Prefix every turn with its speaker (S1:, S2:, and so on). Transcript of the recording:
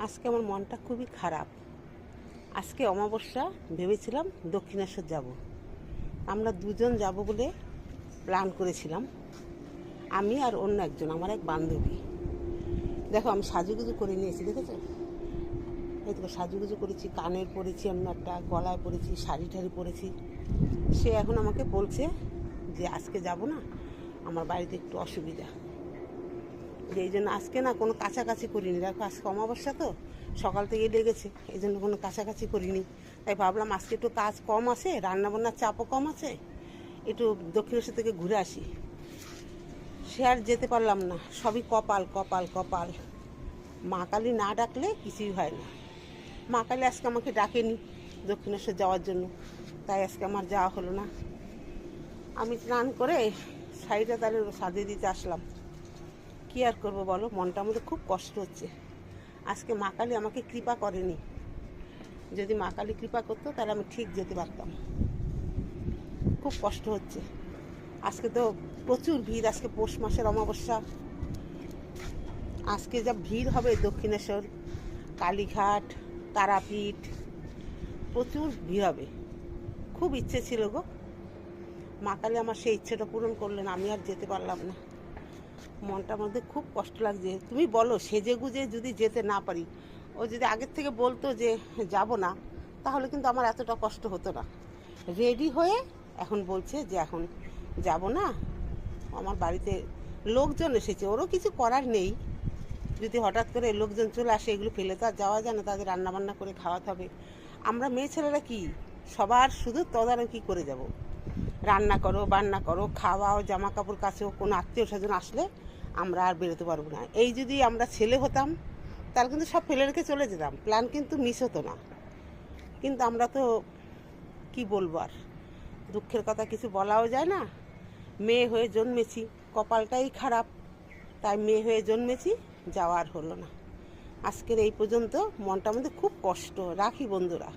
S1: আজকে আমার মনটা খুবই খারাপ। আজকে অমাবস্যা, ভেবেছিলাম দক্ষিণেশ্বর যাব। আমরা দুজন যাব বলে প্ল্যান করেছিলাম, আমি আর অন্য একজন, আমার এক বান্ধবী। দেখো আমি সাজুগুজু করে নিয়েছি, দেখেছো? এই তো সাজুগুজু করেছি, কানের পরেছি, অন্য একটা গলায় পরেছি, শাড়ি টাড়ি পরেছি। সে এখন আমাকে বলছে যে আজকে যাব না, আমার বাড়িতে একটু অসুবিধা, যে এই জন্য আজকে না কোনো কাছাকাছি করিনি। দেখো আজকে অমাবস্যা তো, সকাল থেকে লেগেছে, এই জন্য কোনো কাছাকাছি করিনি। তাই ভাবলাম আজকে একটু কাজ কম আছে, রান্নাবান্নার চাপও কম আছে, একটু দক্ষিণেশ্বর থেকে ঘুরে আসি। সে আর যেতে পারলাম না, সবই কপাল কপাল কপাল। মা কালী না ডাকলে কিছুই হয় না। মা কালী আজকে আমাকে ডাকেনি দক্ষিণেশ্বর যাওয়ার জন্য, তাই আজকে আমার যাওয়া হলো না। আমি স্নান করে শাড়িটা তাহলে সাজিয়ে দিতে আসলাম। কী আর করবো বলো, মনটার মধ্যে খুব কষ্ট হচ্ছে। আজকে মা কালী আমাকে কৃপা করেনি। যদি মা কালী কৃপা করতো তাহলে আমি ঠিক যেতে পারতাম। খুব কষ্ট হচ্ছে। আজকে তো প্রচুর ভিড়, আজকে পৌষ মাসের অমাবস্যা। আজকে যা ভিড় হবে দক্ষিণেশ্বর, কালীঘাট, তারাপীঠ, প্রচুর ভিড় হবে। খুব ইচ্ছে ছিল গো, মা কালী আমার সেই ইচ্ছেটা পূরণ করলেন, আমি আর যেতে পারলাম না। মনটার মধ্যে খুব কষ্ট লাগছে। তুমি বলো, সেজে গুজে যদি যেতে না পারি, ও যদি আগের থেকে বলতো যে যাব না, তাহলে কিন্তু আমার এতটা কষ্ট হতো না। রেডি হয়ে এখন বলছে যে এখন যাব না, আমার বাড়িতে লোকজন এসেছে, ওরও কিছু করার নেই। যদি হঠাৎ করে লোকজন চলে আসে, এগুলো ফেলে তো আর যাওয়া যায় না, তাদের রান্নাবান্না করে খাওয়াতে হবে। আমরা মেয়ে ছেলেরা কি সবার শুধু তদারকি করে যাব? রান্না করো, বান্না করো, খাওয়াও, জামা কাপড় কাছেও, কোনো আত্মীয় স্বজন আসলে আমরা আর বেরোতে পারবো না। এই যদি আমরা ছেলে হতাম তাহলে কিন্তু সব ফেলে রেখে চলে যেতাম, প্ল্যান কিন্তু মিস হতো না। কিন্তু আমরা তো কি বলবো আর, দুঃখের কথা কিছু বলাও যায় না। মেয়ে হয়ে জন্মেছি, কপালটাই খারাপ, তাই মেয়ে হয়ে জন্মেছি, যাওয়ার হলো না। আজকের এই পর্যন্ত। মনটার মধ্যে খুব কষ্ট। রাখি বন্ধুরা।